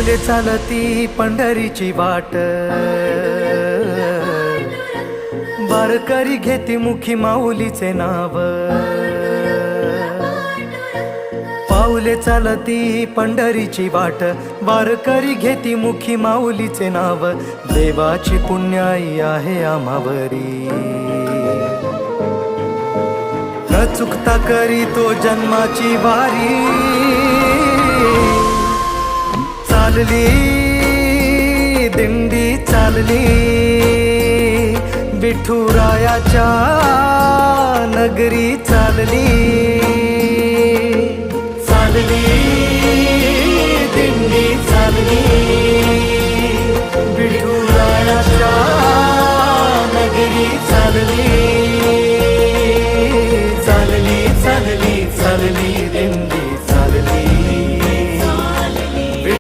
पाऊले चालती पंढरीची वाट, वारकरी घेती मुखी माऊलीचे नाव. पाऊले चालती पंढरीची वाट, वारकरी घेती मुखी माऊलीचे नाव. देवाची पुण्याई आहे आम्हावरी, न चुकता करी तो जन्माची वारी. चालली दिंडी चालली, विठुरायाच्या नगरी चालली. चालली